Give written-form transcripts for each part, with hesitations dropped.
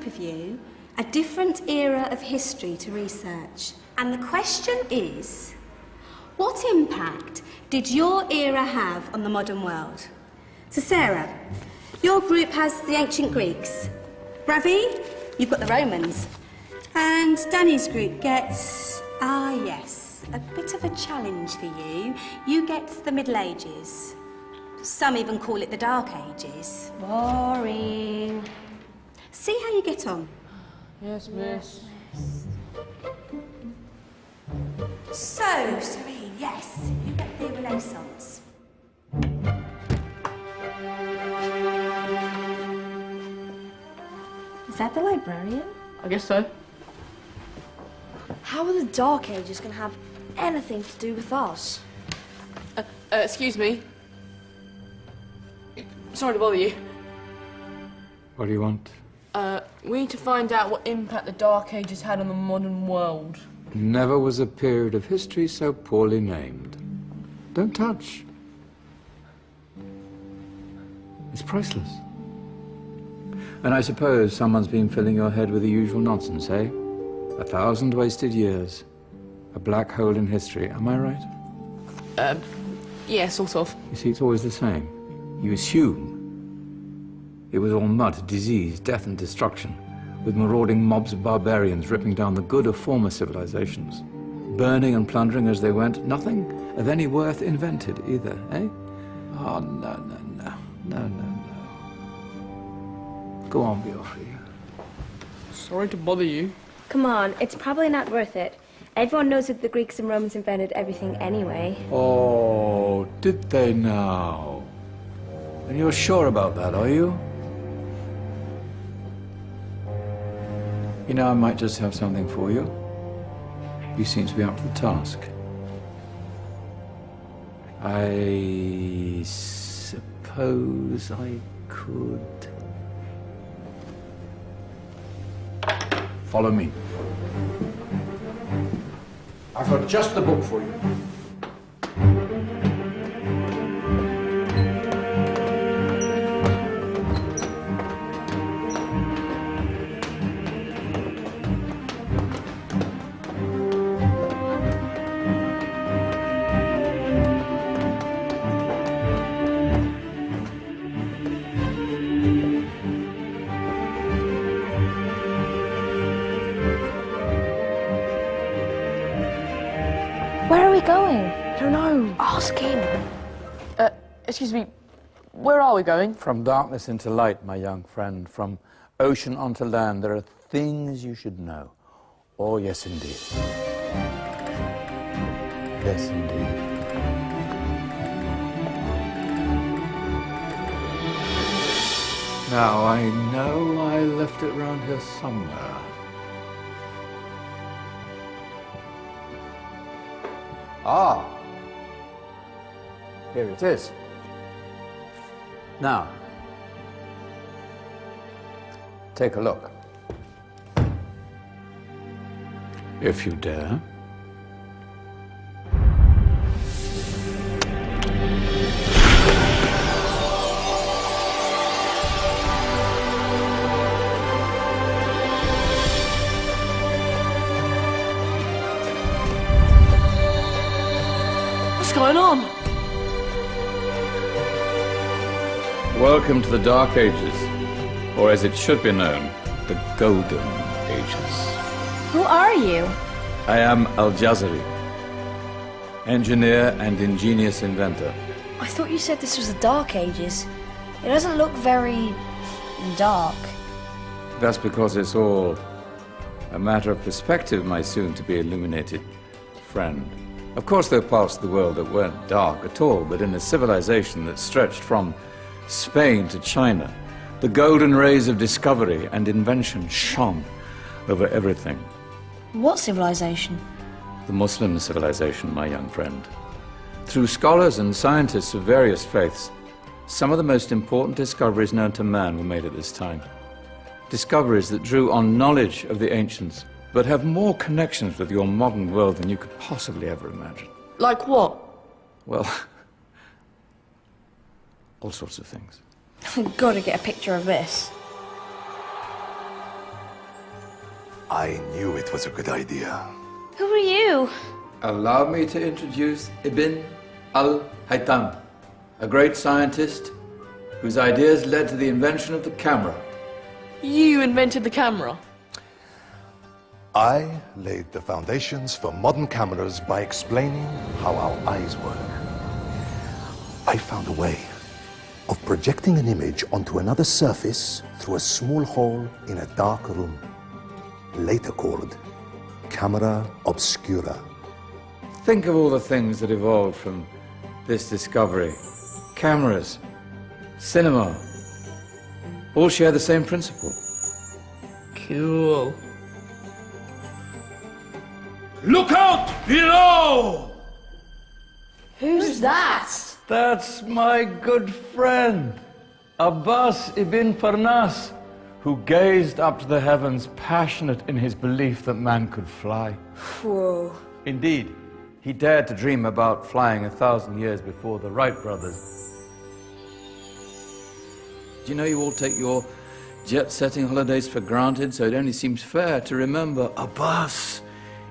group of you a different era of history to research. And the question is, what impact did your era have on the modern world? So Sarah, your group has the ancient Greeks. Ravi, you've got the Romans. And Danny's group gets, yes, a bit of a challenge for you. You get the Middle Ages. Some even call it the Dark Ages. Boring. See how you get on. Yes, miss. So, Serene, yes, you get the Renaissance. Is that the librarian? I guess so. How are the Dark Ages going to have anything to do with us? Excuse me. Sorry to bother you. What do you want? We need to find out what impact the Dark Ages had on the modern world. Never was a period of history so poorly named. Don't touch. It's priceless. And I suppose someone's been filling your head with the usual nonsense, eh? 1,000 wasted years. A black hole in history, am I right? Yeah, sort of. You see, it's always the same. You assume it was all mud, disease, death and destruction, with marauding mobs of barbarians ripping down the good of former civilizations, burning and plundering as they went. Nothing of any worth invented either, eh? Oh, no. Go on, Beofrey. Sorry to bother you. Come on, it's probably not worth it. Everyone knows that the Greeks and Romans invented everything anyway. Oh, did they now? And you're sure about that, are you? You know, I might just have something for you. You seem to be up to the task. I suppose I could... Follow me. I've got just the book for you. Where are we going? I don't know. Ask him. Excuse me. Where are we going? From darkness into light, my young friend. From ocean onto land, there are things you should know. Oh, yes, indeed. Yes, indeed. Now, I know I left it round here somewhere. Ah, here it is. Now, take a look. If you dare. What's going on? Welcome to the Dark Ages, or as it should be known, the Golden Ages. Who are you? I am Al-Jazari, engineer and ingenious inventor. I thought you said this was the Dark Ages. It doesn't look very... dark. That's because it's all a matter of perspective, my soon-to-be illuminated friend. Of course, there are parts of the world that weren't dark at all, but in a civilization that stretched from Spain to China, the golden rays of discovery and invention shone over everything. What civilization? The Muslim civilization, my young friend. Through scholars and scientists of various faiths, some of the most important discoveries known to man were made at this time. Discoveries that drew on knowledge of the ancients, but have more connections with your modern world than you could possibly ever imagine. Like what? Well, all sorts of things. I've got to get a picture of this. I knew it was a good idea. Who are you? Allow me to introduce Ibn al-Haytham, a great scientist whose ideas led to the invention of the camera. You invented the camera. I laid the foundations for modern cameras by explaining how our eyes work. I found a way of projecting an image onto another surface through a small hole in a dark room, later called camera obscura. Think of all the things that evolved from this discovery. Cameras, cinema, all share the same principle. Cool. Look out below! Who's that? That's my good friend, Abbas ibn Farnas, who gazed up to the heavens, passionate in his belief that man could fly. Whoa. Indeed, he dared to dream about flying 1,000 years before the Wright brothers. Do you know you all take your jet-setting holidays for granted, so it only seems fair to remember Abbas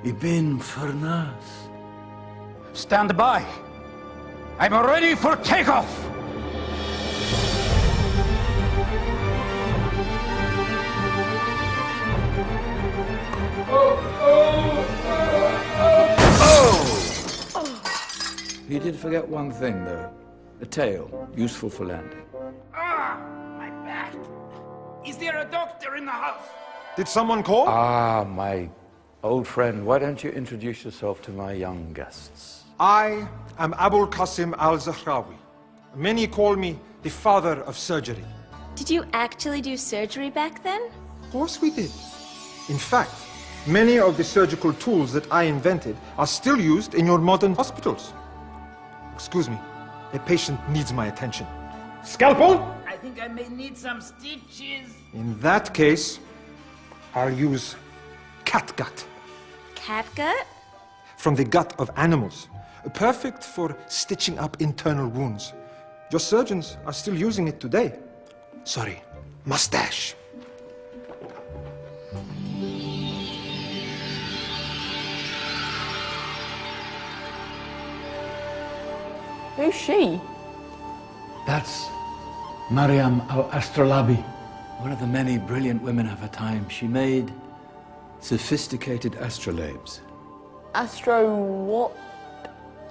ibn Farnas. Stand by. I'm ready for takeoff. He did forget one thing, though. A tail, useful for landing. Ah, my back. Is there a doctor in the house? Did someone call? Ah, my old friend, why don't you introduce yourself to my young guests? I am Abul Qasim al-Zahrawi. Many call me the father of surgery. Did you actually do surgery back then? Of course we did. In fact, many of the surgical tools that I invented are still used in your modern hospitals. Excuse me, a patient needs my attention. Scalpel? I think I may need some stitches. In that case, I'll use catgut. Catgut? From the gut of animals. Perfect for stitching up internal wounds. Your surgeons are still using it today. Sorry, mustache. Who's she? That's Maryam al-Astrolabi, one of the many brilliant women of her time. She made sophisticated astrolabes. Astro what?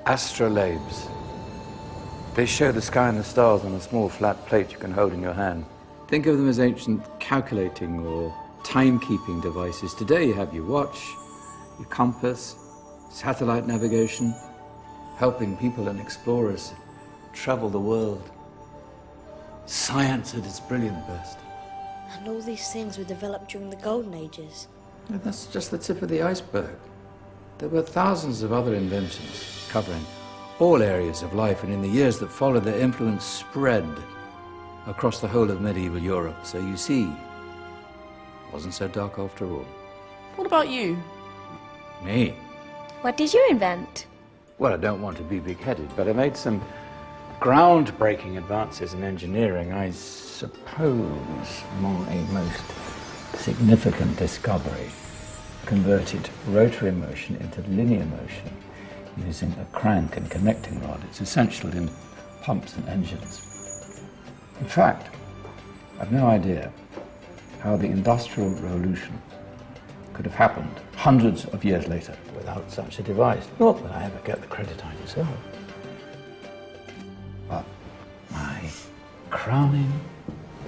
Astrolabes. They show the sky and the stars on a small flat plate you can hold in your hand. Think of them as ancient calculating or timekeeping devices. Today you have your watch, your compass, satellite navigation, helping people and explorers travel the world. Science at its brilliant best. And all these things were developed during the Golden Ages. And that's just the tip of the iceberg. There were thousands of other inventions covering all areas of life, and in the years that followed, their influence spread across the whole of medieval Europe. So you see, it wasn't so dark after all. What about you? Me? What did you invent? Well, I don't want to be big-headed, but I made some groundbreaking advances in engineering. I suppose my most significant discovery converted rotary motion into linear motion using a crank and connecting rod. It's essential in pumps and engines. In fact, I've no idea how the Industrial Revolution could have happened hundreds of years later without such a device. Not that I ever get the credit I deserve. But my crowning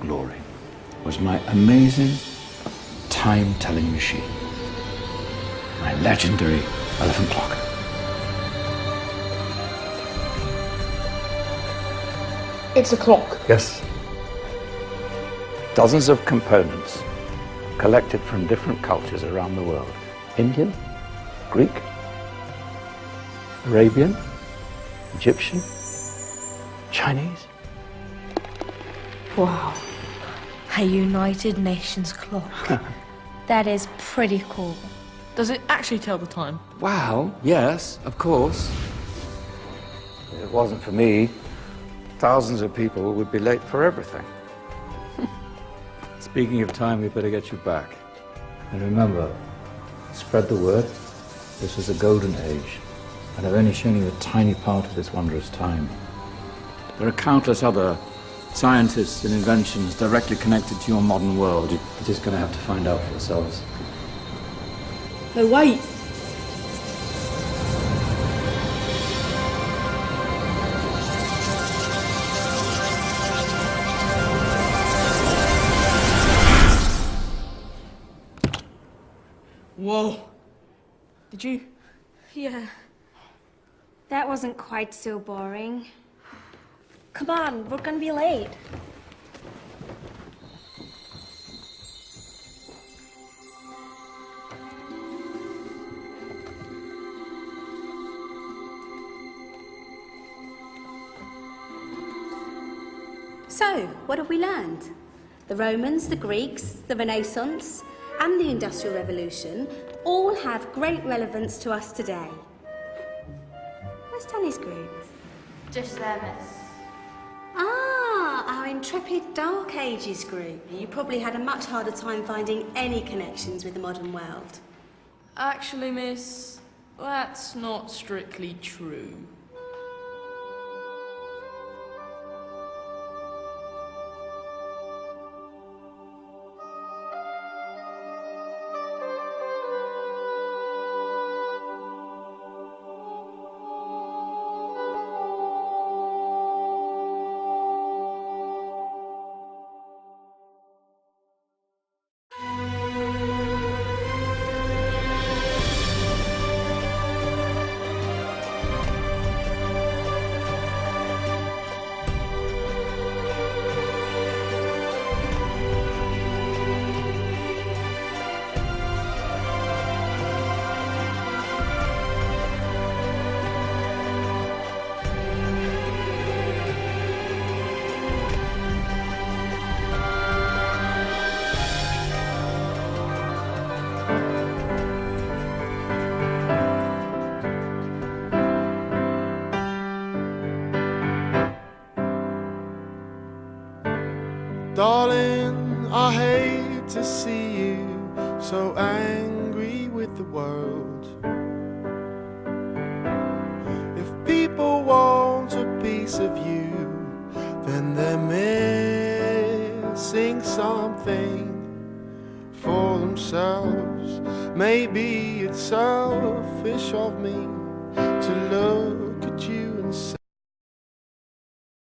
glory was my amazing time-telling machine, my legendary elephant clock. It's a clock. Yes. Dozens of components collected from different cultures around the world. Indian, Greek, Arabian, Egyptian, Chinese. Wow. A United Nations clock. That is pretty cool. Does it actually tell the time? Well, yes, of course. If it wasn't for me, thousands of people would be late for everything. Speaking of time, we better get you back. And remember, spread the word. This was a golden age, and I've only shown you a tiny part of this wondrous time. There are countless other scientists and inventions directly connected to your modern world. You're just going to have to find out for yourselves. No, wait! Whoa. Did you? Yeah. That wasn't quite so boring. Come on, we're gonna be late. So, what have we learned? The Romans, the Greeks, the Renaissance, and the Industrial Revolution all have great relevance to us today. Where's Danny's group? Just there, miss. Ah, our intrepid Dark Ages group. You probably had a much harder time finding any connections with the modern world. Actually, miss, that's not strictly true. Darling, I hate to see you so angry with the world. If people want a piece of you, then they're missing something for themselves. Maybe it's selfish of me to look